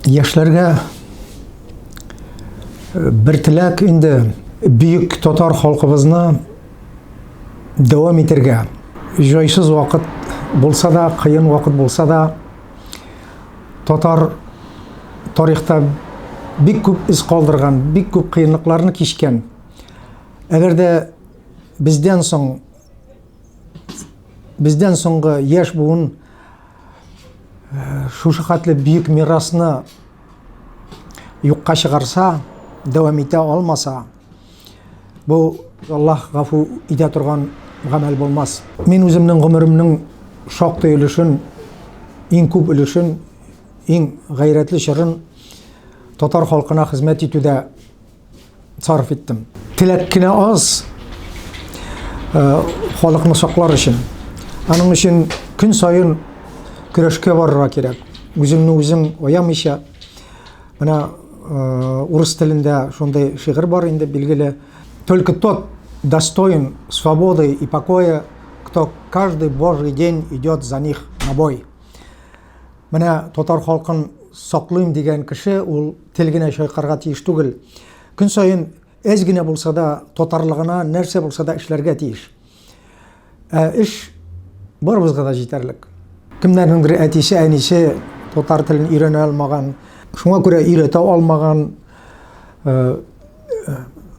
Яшьләргә бер теләк инде бөек татар халкыбызны дәвам итәргә. Җайсыз вакыт булса да, кыен вакыт булса да, татар тарихта бик күп из калдырган, бик күп кыенлыкларны кичкән. Әгәр дә бездән соңгы яшь буын шушы хәтле бөек мирасны юкка чыгарса, дәвам итә алмаса, бу Аллаһ гафу итә торган гамәл булмас. Мин үземнең гомеремнең шактый өлешен, иң күп өлешен, иң гайрәтле чорын татар халкына хезмәт итүдә сарыф иттем. Теләк кенә аз халыкны саклар өчен. Аның өчен көн сайын көрәшкә барырга кирәк. Үзеңне үзең аямыйча. Менә урыс телендә шундый шигырь бар инде билгеле. Только тот достоин свободы и покоя, кто каждый божий день идет за них на бой. Менә татар халкын саклыйм дигән кеше ул тел генә чайкарга тиеш түгел. Көн сайын әз генә булса да татарлыгына нәрсә булса да эшләргә тиеш. Эш барыбызга да җитәрлек. Кемнәрнеңдер әтисе, әнисе татар телен өйрәнә алмаган, шуңа күрә өйрәтә алмаган,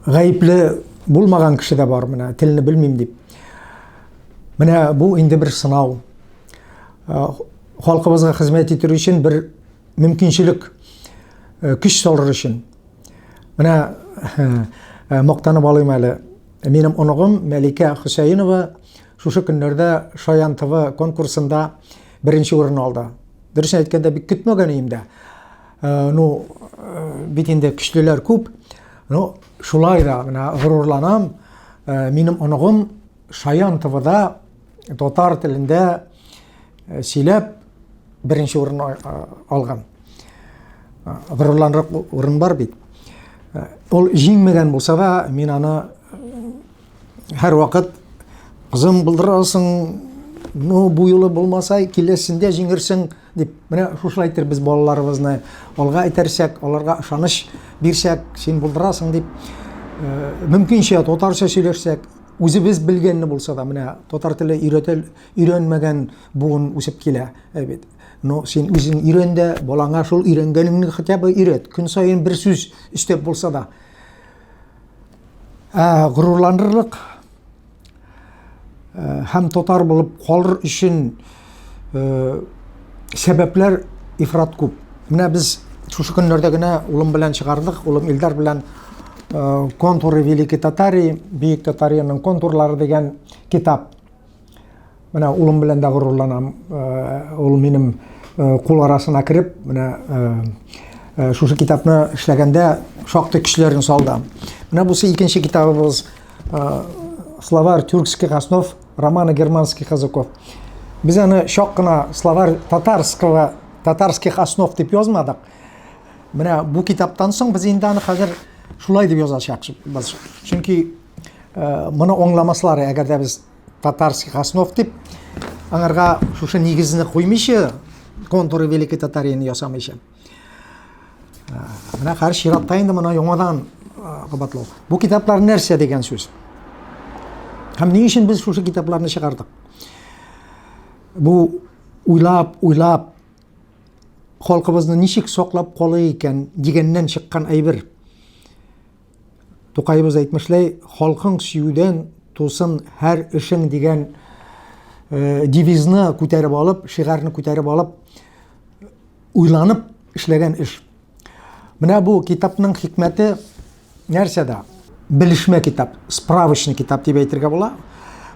гаепле булмаган кеше дә бар, менә телне белмим дип. Менә бу инде бер сынау. Халкыбызга хезмәт итер өчен бер мөмкинчелек, көч салыр өчен. Менә мактанып алыйм әле. Минем оныгым Мәликә Хөсәенова шушы көннәрдә Шаян ТВ конкурсында беренче урын алды. Дөресен әйткәндә бик көтмәгән идем дә. Бит инде көчлеләр күп. Шулай да менә горурланам. Минем оныгым Шаян ТВда татар телендә сөйләп беренче урын алган. Горурланырлык урын бар бит. Ул җиңмәгән булса да, мин аны һәр вакыт кызым булдырасың, бу юлы булмаса киләсендә җиңерсең дип, менә шушылай әйтер без балаларыбызны алга итәрсәк, аларга ышаныч бирсәк, син булдырасың дип, мөмкинчә татарча сөйләшсәк, үзебез белгәнне булса да, менә татар теле өйрәнмәгән буын үсеп килә, бит. Син үзең өйрән дә, балаңа шул өйрәнгәнеңне хотя бы өйрәт. Көн сайын бер сүз өстәп булса да. Горурланырлык һәм татар булып калыр өчен сәбәпләр ифрат күп. Менә без шушы көннәрдә генә улым белән чыгардык, улым Илдар белән «Контуры Великой Татарии», Бөек Татарияның контурлары дигән китап. Менә улым белән дә горурланам. Ул минем кул арасына кирип, менә шушы китапны эшләгәндә шактый көчләрен салды. Менә бусы икенче китабыбыз «Словарь тюркских основ романа германских языков». Без аны шак кына «Словарь татарских основ» дип язмадык. Менә бу китаптан соң без инде аны хәзер шулай дип язачакбыз. Чөнки моны аңламаслар, әгәр дә без татарских основ дип аңарга шушы нигезне куймыйча, «Контуры Великой Татарии»ны ясамыйча. Менә һәр чиратта инде моны яңадан кабатлау. Бу китаплар нәрсә дигән сүз. Һәм ни өчен без шушы китапларны чыгардык? Бу уйлап халкыбызны ничек саклап калый икән дигәннән чыккан әйбер. Тукайыбыз әйтмешләй, халкың сөюдән тусын һәр эшең дигән девизны күтәреп алып, шигарны күтәреп алып, уйланып эшләгән эш. Менә бу китапның хикмәте нәрсәдә? Белешмә китап, справочный китап дип әйтергә була.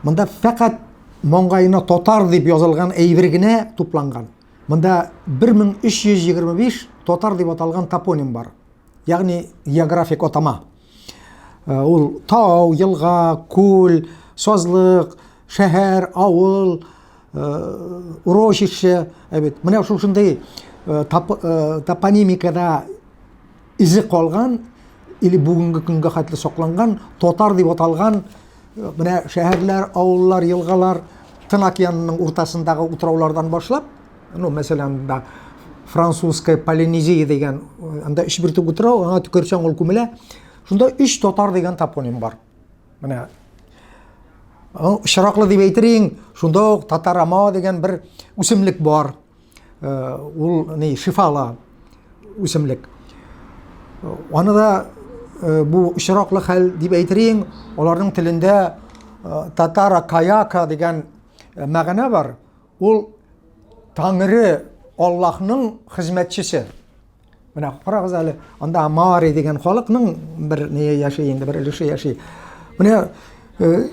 Монда фәкать маңгаена татар дип язылган әйбер генә тупланган. Монда 1325 татар дип аталган топоним бар. Ягъни географик атама. Ул тау, елга, күл, сазлык, шәһәр, авыл, урочище, менә шушындай топонимикада изе калган или бүгенге көнгә хәтле сакланган татар дип аталган менә шәһәрләр, авыллар, елгалар, Тын океанының уртасындагы утраулардан башлап, мәсәлән, французская Полинезия деген анда үш биртик утрау, аңа түкөрсөң ол күмеле. Шунда үч тотар деген топоним бар. Менә Шыраклы дип әйтерең, шунда татарама деген бер үсемлек бар. Ул не шифалы үсемлек. Аны да бу Шыраклы хәл дип әйтерең, аларның телендә татара каяка деген мәгънә бар. Ул Таңры Аллаһның хезмәтчесе. Менә карагыз әле, анда Мари деген халыкның бер не яши инде, бер өлеше яши. Менә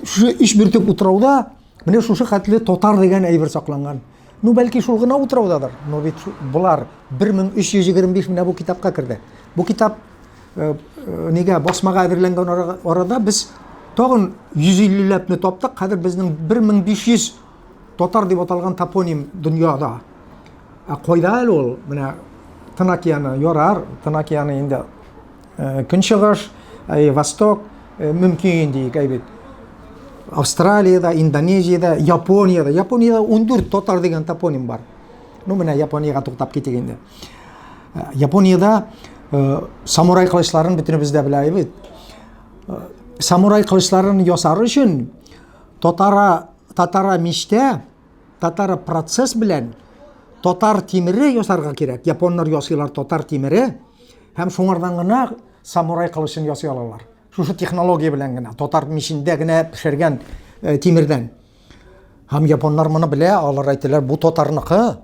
шу иш биртеп утрауда, менә шушы хәтле тотар деген әйбер сакланган. Ну бәлки шул гына утраудадыр. Но бит булар 1325 менә бу китапка керде. Бу китап нигә басмага әзерләнгән арада без тагын 150ләпне таптык. Хәзер безнең 1500 тотар дип аталган топоним дөньяда. Кайда әле ул? Менә Тынакияны ярар, Тынакияны инде көнчыгыш, восток мөмкин дип әйбит. Австралияда, Индонезияда, Японияда 14 тотар деген топоним бар. Ну менә Японияга туктап китик инде. Японияда самурай кылычларын бөтенебез дә беләбез. Самурай кылычларын ясар өчен татара мичтә, татара процесс белән тотар тимере ясарга кирәк. Японнар ясыйлар тотар тимере, һәм шуңардан гына самурай кылычын ясый алалар. Шушы технология белән генә, тотар мичендә генә пешергән тимердән. Һәм японнар моны белә, алар әйтәләр, бу тотарныкы,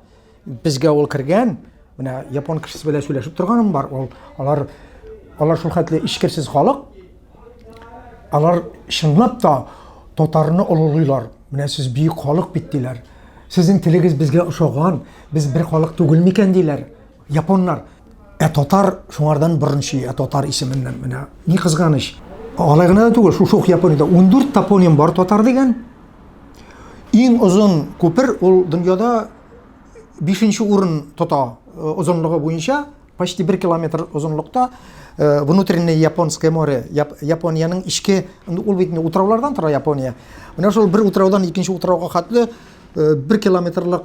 безгә ул кергән. Менә япон кешесе белән сөйләшеп торганым бар. Алар шул хәтле ишкерсез халык. Алар чынлап та тотарны олылыйлар. Менә сез бик халык бит диләр. Сезнең телегез безгә ошаган, без бер халык түгел микән диләр. Японнар. Тотар шуңардан беренче, тотар исеменнән менә ни кызганыч. Алай гына түгел, шушы Япониядә 14 топоним бар тотар дигән. Иң озын күпер ул дөньяда 5нче урын тота озынлыгы буенча, почти 1 километр озынлыкта. Внутреннее японское море, Япониянең ичке, ул бит утраулардан тора Япония. Менә шул бер утраудан икенче утрауга хәтле 1 километрлык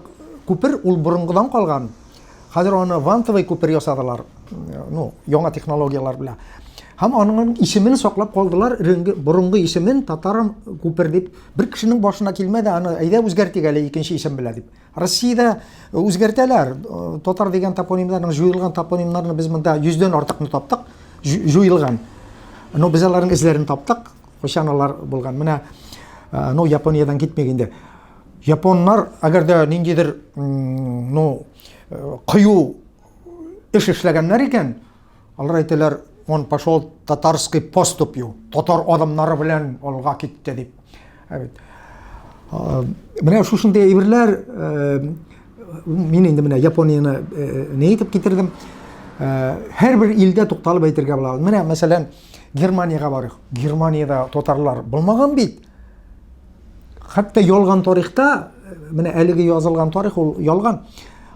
күпер ул борынгыдан калган. Хәзер аны вантовый күпер ясадылар. Ну, яңа технологиялар белән. Һәм аның исемен саклап калдылар, борынгы исемен татарым күпер дип. Бер кешенең башына килмәде, аны әйдә үзгәртик әле икенче исем белән дип. Россиядә үзгәртәләр. Татар дигән топонимнарның җуелган топонимнарны без монда 100дән артыкны таптык, җуелган. Ну без аларның эзләрен таптык, кайчан алар булган. Менә ну Япониядән китмәгәндә. Японнар әгәр дә ниндидер ну кыю эш эшләгәннәр икән, алар әйтәләр, он пошел татарской поступью, татар адамнары белән алга китте дип. Менә шушындай әйберләр мин инде менә Японияны не итеп китердем. Һәрбер илдә тукталып әйтергә була. Менә мәсәлән Германияга барыйк. Германиядә татарлар булмаган бит. Хәтта ялган тарихта, менә әлеге язылган тарих ул ялган.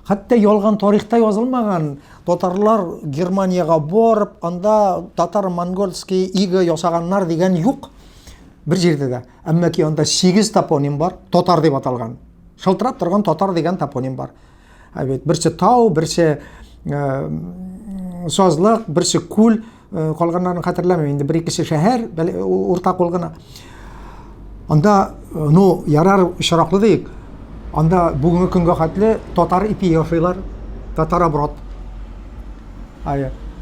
Хәтта ялган тарихта язылмаган татарлар Германияга барып, анда татар-монгольский иге ясаганнар дигән юк. Бер җирдә дә. Әмма ки анда 8 топоним бар, татар дип аталган. Шылтырап торган татар дигән топоним бар. Берсе тау, берсе сазлык, берсе күл, калганнарын хәтерләмим инде. Бер-икесе шәһәр, уртак ул гына. Анда ну ярар Шыраклы дик. Анда бүгенге көнгә хәтле татар ипи яшыйлар, татар аброт.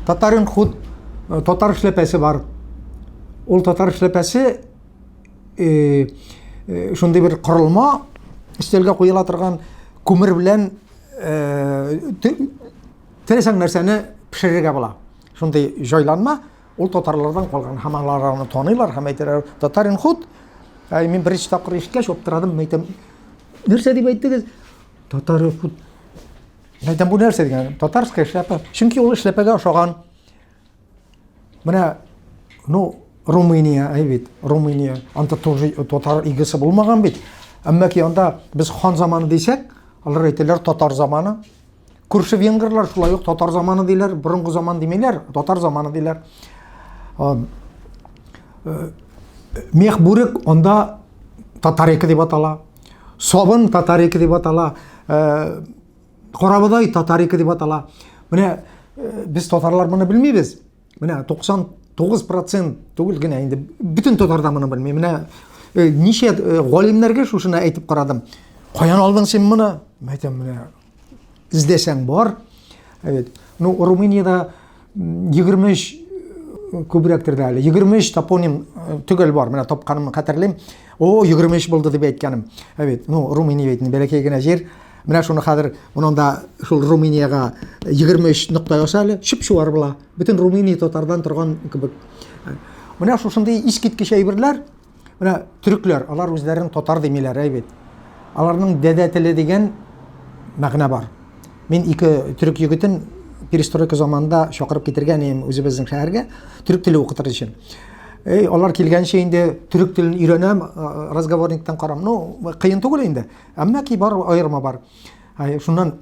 Татарын худ татар эшләпәсе бар. Ул татар эшләпәсе шундый бер корылма, өстәлгә куела торган күмер белән теләсәң нәрсәне пешерергә була. Шундый җайланма, ул татарлардан калган. Һәм алар аны таныйлар, һәм әйтәләр, татарын худ. Мин беренче тапкыр ишеткәч аптырадым, әйтәм, нәрсә дип әйттегез? Татары худ. Әйтәм, бу нәрсә дигән? Татарская шляпа. Чөнки ул шляпага ошаган. Менә ну Румыния, әйбит, Румыния, анда тоже татар игесе булмаган бит. Әмма ки анда без хан заманы дисәк, алар әйтәләр татар заманы. Күрше венгрлар шулай ук татар заманы диләр, борынгы заман димәйләр, татар заманы диләр. Мехбурик анда татар ике дип атала. Собын татар ике дип атала. Қарабұдай татарика деп атала. Міне біз татарлар мұны білмейбіз. Міне 99% түгіл генә инде бүтін татарда мұны білмей. Міне неше ғалимнәргә шушыны әйтеп қарадым. Қаян алдың сен мұны? Мен айтам, міне іздесең бар. Ну, Румынияда 23 көбіректірді әлі. 23 топоним түгел бар. Міне топқаным қатарлайым. О, 23 болды деп айтканым. Ну, Румыния бейтін бәләкей генә жер. Міне шуны хәзер мұнда шул Румынияға 23 нұқта ясалы, шып-шуар була. Бүтін Румыния татардан тұрған кебек. Міне шушындай искиткеч әйберләр, міне түркләр, алар үзләрен татар демиләр әйбет. Аларның дәдә теле дигән мәгънә бар. Мин ике түрк егетен перестройка заманында шақырып китергән идем үзебезнең шәһәргә түрк теле укытыр өчен. Алар килгәнчә инде түрк телен өйрәнәм, разговорниктан карам. Ну, кыен түгел инде. Әмма ки бар аерма бар. Шуннан,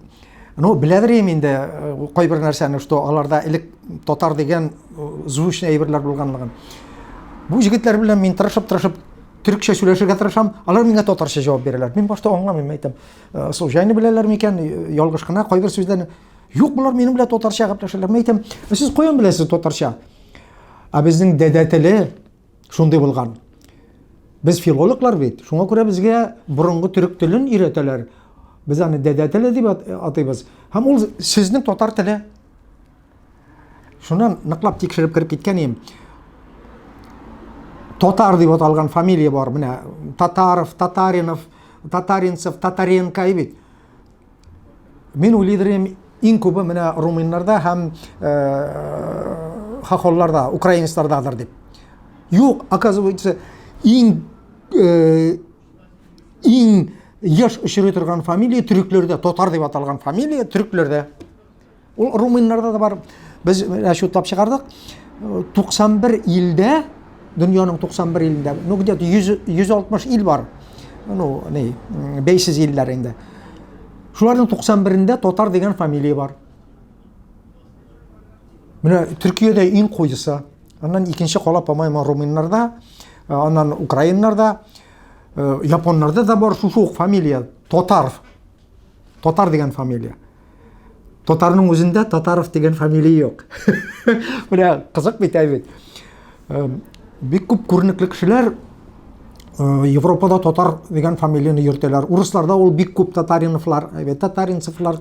ну, беләдер инде кайбер нәрсәне, что аларда элек татар дигән звучный әйберләр булганлыгын. Бу җегетләр белән мин тырышып түркчә сөйләшергә тырышам, алар миңа татарча җавап бирәләр. Мин башта аңламыйм, әйтәм. Служайны беләләр микән, ялгыш кына кайбер сүзләрне. Юк, булар минем белән татарча гәпләшәләр. Мин әйтәм, сез каян беләсез татарча? Безнең дәдә теле шундый булган. Без филологлар бит. Шуңа күрә безгә борынгы түрк телен өйрәтәләр. Без аны дәдә теле дип атыйбыз. Һәм ул сезнең татар теле. Шуннан ныклап тикшереп кирип киткән идем. Татар дип аталган фамилия бар. Менә Татаров, Татаринов, Татаринцев, Татаренко бит. Мин уйлыйм, иң күбе менә румыннарда һәм хохолларда, украинецлардадыр дип. Юк, оказывается, иң яш очрый торган фамилия түркләрдә, татар дип аталган фамилия түркләрдә. Ул румыннарда да бар. Без шутлап чыгардык. 91 илдә, дөньяның 91 илендә, ну где-то 160 ил бар. Ну, не, бейсез илләр инде. Шуларның 91-ендә татар дигән фамилия бар. Менә Төркиядә иң куйысы. Аннан икенче кала по-моему румыннарда, аннан украиннарда, японнарда да бар шушы фамилия татар. Татар дигән фамилия. Татарның үзендә Татаров дигән фамилия юк. Менә кызык бит әйбит. Бик күп күренекле кешеләр Европада татар дигән фамилияны йөртәләр. Урысларда ул бик күп татариновлар, әйбит, татаринцевлар,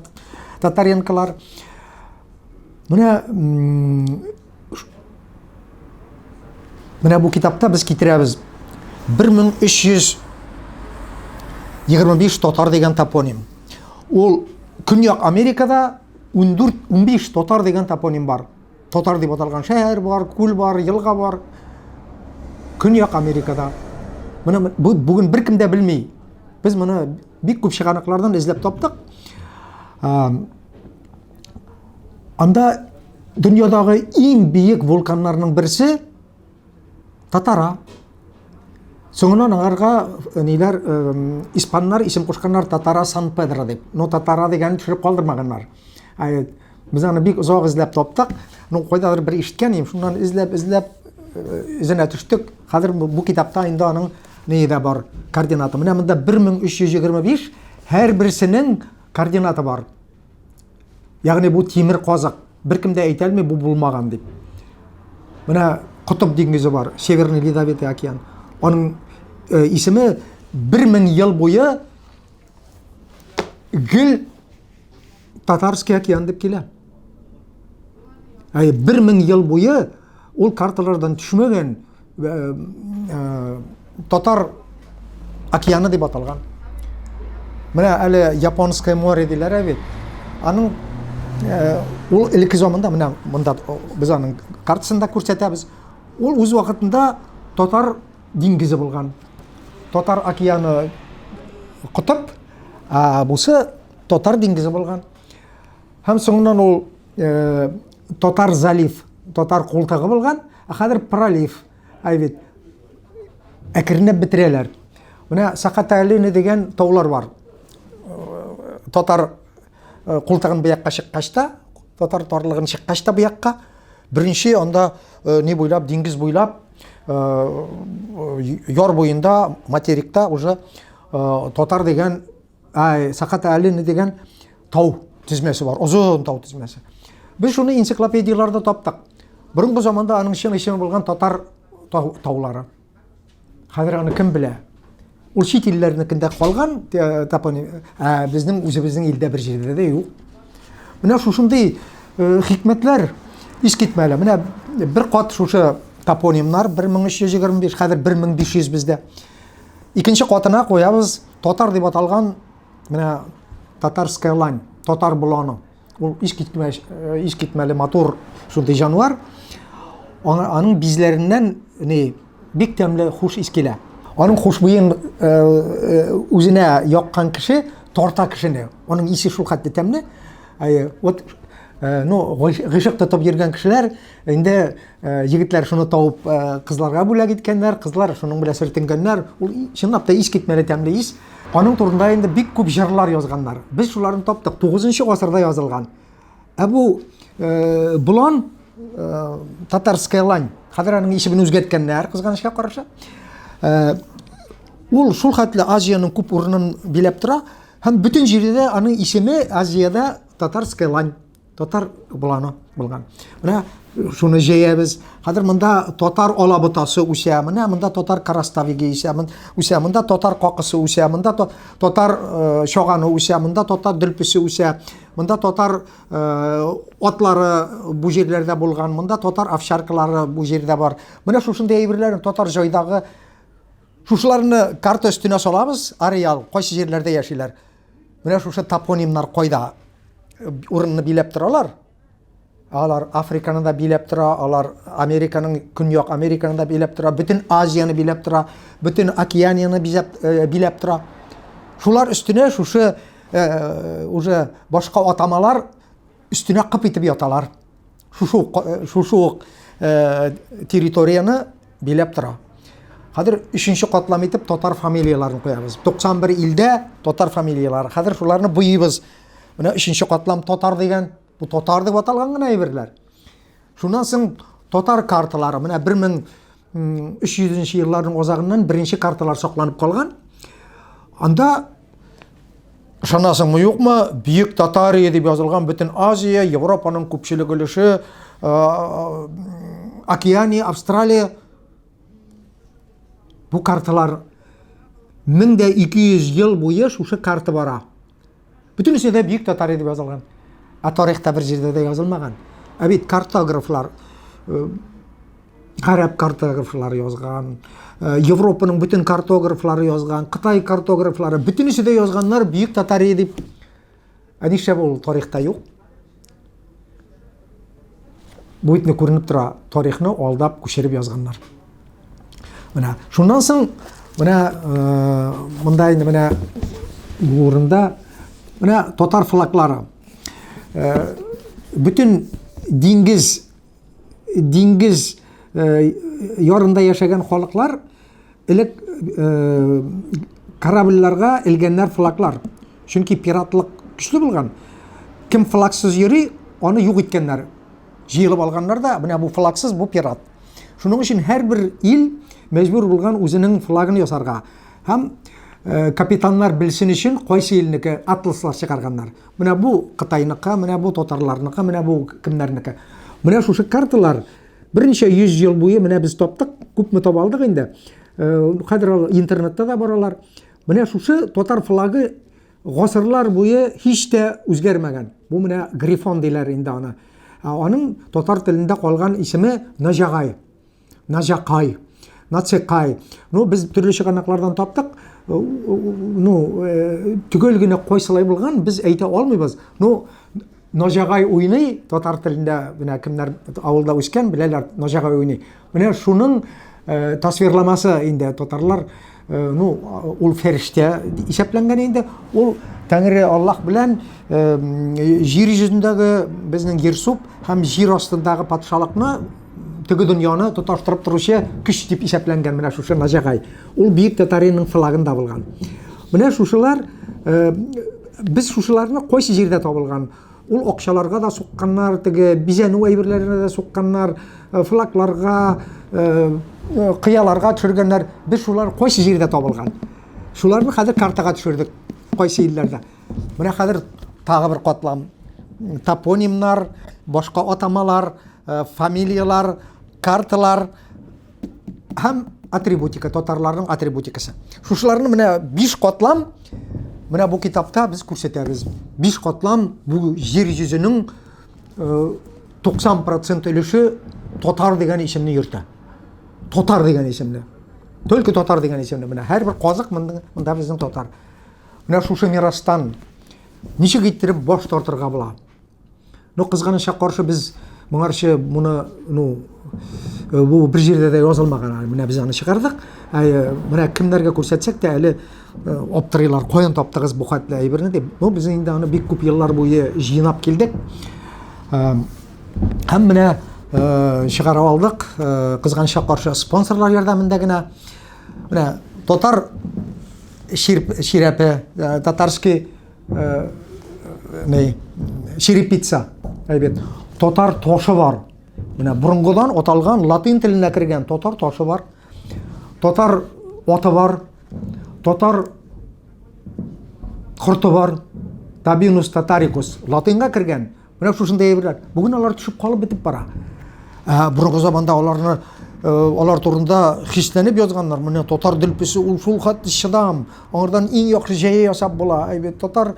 татаренкалар. Менә бу китапта без китерәбез 1325 татар дигән топоним. Ул Көньяк Америкада 14-15 татар дигән топоним бар. Татар дип аталган шәһәр бар, күл бар, елга бар. Көньяк Америкада. Менә бүген беркем дә белми. Без моны бик күп чыганаклардан эзләп таптык. Анда дөньядагы иң биек вулканнарның берсе Татара. Соңыннан аңарга ниләр испаннар исем кушканнар Татара Сан-Педро дип. Но Татара дигән төшереп калдырмаганнар. Без аны бик озак эзләп таптык. Ну кайдадыр бер ишеткән идем, шуннан эзләп изенә төштек. Хәзер бу китапта инде аның нидә бар координаты. Менә монда 1325 һәр берсенең координаты бар. Ягъни бу тимер казык. Беркем дә әйтә алмый бу булмаган дип. Менә Кутып диңгезе бар, Северный Ледовитый океан. Аның исеме 1000 ел буе Гел Татарский океан дип килә. 1000 ел буе ул карталардан төшмәгән Татар океаны дип аталган. Менә әле Японское море диләр бит. Аның ул элекке заманда менә монда без аның картасында күрсәтәбез. Ул үз вакытында Татар диңгезе булган. Татар океаны Кутып, бусы Татар диңгезе булган. Һәм соңыннан ул Татар залив, Татар култыгы булган, хәзер пролив. Әйбит. Әкренләп бетерәләр. Менә Сакаталины дигән таулар бар. Татар култыгын бу якка чыккачта, татар тарлыгын чыккачта бу якка, беренче анда не буйлап, диңгез буйлап, яр буенда, материкта уже татар дигән, Сакаталины дигән тау тізмесі бар, ұзын тау тізмесі. Біз шуны энциклопедияларда таптық. Бұрынғы заманда аның ішіне болған татар таулары. Қазір аны кім біле? Ол шет елдерінікінде қалған топоним, біздің өзіміздің елде бір жерде де жоқ. Мына шушындай хикметлер ескертмелі. Мына бір қат шушы топонимлар 1325, қазір 1500 бізде. Екінші қатына қоябыз татар деп аталған мына татарская лань, татар бұланы. Ол ескертмелі мотор шундай жануар. Аның безлерінен бек тәмле хуш искеле. Аның хушбуен өзіне яққан кіші тарта кішіне. Аның иісі шул қатты тәмле. Вот ғишық тұтып жүрген кішілер, енді егітлер шуны тауып қызларға бөлек еткенлер, қызлар шуның біле сүртінгенлер. Ол шынап та иіс кетмелі тәмле иіс. Аның турында енді бек көп жырлар yazғандар. Біз шуларын таптық. 9-ші ғасырда yazылған. Әбу бұлан татарская лань. Қазір аның есімін өзгерткенлер, қызғанышқа қарашы. Ол шул хәтле Азияның көп орнын билеп тұра, һәм бүтін жерде аның есімі Азияда татарская лань, татар бұланы болған. Мына шуны жейбіз. Қазір мында татар алабытасы үсә, мында татар караставиге үсә, мында татар қақысы үсә, мында татар шоғаны үсә, мында татар дүлпісі үсә, мында татар атлары бұл жерлерде болған, мында татар овчаркалары бұл жерде бар. Мына шушындай әйберлерін татар жайдағы шушыларны карта үстіне салабыз, ареал, қайсы жерлерде яшилар. Мына шушы топонимлар қойда орынны билеп тұралар. Алар Африканы да билеп тұра, алар Американың, Күньяқ Американы да билеп тұра, бүтін Азияны билеп тұра, бүтін Океанияны билеп тұра. Шулар үстіне шушы уже башқа атамалар үстіне қып етіп яталар. Шушы территорияны билеп тұра. Қазір 3-ші қатлам етіп татар фамилияларын қоябыз. 91 илде татар фамилиялары. Қазір шуларны бұйыбыз. Мына 3-ші қатлам татар деген, бұл татар деп аталған ғана әйберлер. Шунан соң татар карталары, мына 1300-ші еллардың озағынан бірінші карталар сақланып қалған. Анда шанасың мұйық ма, Бүйік Татария деп жазылған бүтін Азия, Европаның көпшілік үліші, Океания, Австралия. Бұл карталар 1200 ел бойы шушы карты бара. Бүтін үсінде Бүйік Татария деп жазылған. Тарихта бір жерде де жазылмаған. Әбет картографлар, Араб картографлары yazған, Европаның бүтін картографлары yazған, Қытай картографлары, бүтін үсінде yazғанлар Бүйік Татария деп. Әнеше бұл тарихта жоқ. Бұл етіне көрініп тұра тарихны алдап көшеріп yazғанлар. Мына шундан соң мында енді мына орында мына татар флаглары. Бүтін диңгіз ярында яшаған халықлар илек корабльларға илгәннәр флаглар. Чөнки пиратлык көчле булган. Кем флагсыз йөри, аны юк иткәннәр. Җыелып алганнар да, менә бу флагсыз, бу пират. Шуның өчен һәрбер ил мәҗбүр булган үзенең флагын ясарга. Һәм капитаннар білсін үшін қойсы елінікі атласлар шығарғандар. Мына бұл Қытайныққа, мына бұл татарларныққа, мына бұл кімдернікі. Мына шушы карталар бірінші 100 жыл бойы мына біз топтық, көп мүтіп алдық енді. Қазір интернетте да баралар. Мына шушы татар флагы ғасырлар бойы hiç те өзгермеген. Бұл мына грифон дейлер енді аны. Оның татар тілінде қалған исімі Нажағай, Нажақай, Нацеқай. Біз түрлі шығанақлардан таптық. Түгелгіне қойсылай болған, біз әйте алмайбыз. Нажағай ойнай, татар тілінде кімдер ауылда өскен, білелер Нажағай ойнай. Міне шуның тасвирламасы енді татарлар, ол феріште есепленген енді, ол Тәңірі Аллах білән жер жүзіндегі біздің ерсуп, һәм жер астындағы патшалықны түгі дүнияны тұташтырып тұрушы күш деп есепленген мына шушы Нажағай. Ол Бүйік Татарияның флагында болған. Мына шушылар, біз шушыларны қойсы жерде табылған. Ол оқшаларға да соққаннар, бизәну әйберлеріне де соққаннар, флагларға, қияларға түшіргенлер. Біз шулар қойсы жерде табылған. Шуларны қазір картаға түшірдік қойсы елдерде. Мына қазір тағы бір қатлам топонимнар, башка атамалар, фамилиялар, карталар һәм атрибутика, татарларның атрибутикасы. Шушыларны менә 5 катлам менә бу китапта без күрсәтәбез. 5 катлам бу җир йөзенең 90% өлеше татар дигән исемне йөртә. Татар дигән исемне. Только татар дигән исемне менә һәрбер казык монда безнең татар. Менә шушы мирастан ничек иттереп баш тартырга була? Ну кызганычка каршы без моңарчы моны бу бер җирдә дә язылмаган. Менә без аны чыгардык. Менә кемнәргә күрсәтсәк тә әле аптырыйлар, каян таптыгыз бу хәтле әйберне дип. Бу без инде аны бик күп еллар буе җыйнап килдек. Һәм менә чыгарып алдык. Кызганычка каршы спонсорлар ярдәмендә генә менә татар ширәпе, татарский ширипица, әйбет. Татар ташы бар. Менә борынгыдан аталган латин теленә кергән татар ташы бар. Татар аты бар. Татар корты бар. Табинус татарикус латинга кергән. Менә шушындай әйберләр. Бүген алар төшеп калып бетеп бара. Борынгы заманда алар турында хисләнеп язганнар. Менә татар дилпесе ул шул хәтле чыдам. Аңардан иң яхшы җәя ясап була. Әйбет татар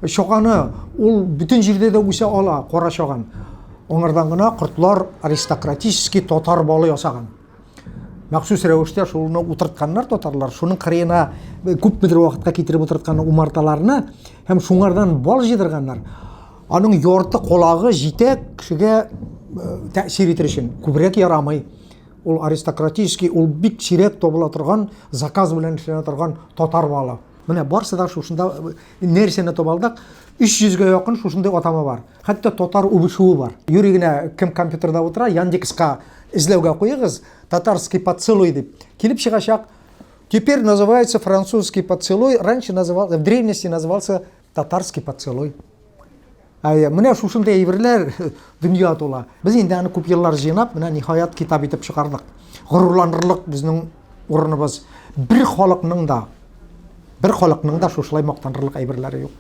чаганы ул бүтән җирдә дә үсә ала, кара чаган. Аңардан гына кортлар аристократический татар балы ясаган. Махсус рәвештә шуны утыртканнар татарлар. Шуның кырыена күпмедер вакытка китереп утырткан умарталарны һәм шуңардан бал җыйдырганнар. Аның ярты колагы җитә кешегә тәэсир итер өчен күбрәк ярамый. Ул аристократический, ул бик сирәк табыла торган, заказ белән эшләнә торган татар балы. Менә барсы да шушында нәрсәне табалдык. 300-гә якын шушындай атама бар. Хәтта татар убышуы бар. Юри генә кем компьютерда утыра, Яндекска эзләүгә куегыз, татарский поцелуй дип. Килеп чыгачак. Теперь называется французский поцелуй, раньше назывался, в древности назывался татарский поцелуй. Менә шушындай әйберләр дөнья тула. Без инде аны күп еллар җыйнап, менә ниһаят китап итеп чыгардык. Горурланырлык безнең урыныбыз. Бер халыкның да шушылай мактанырлык әйберләре юк.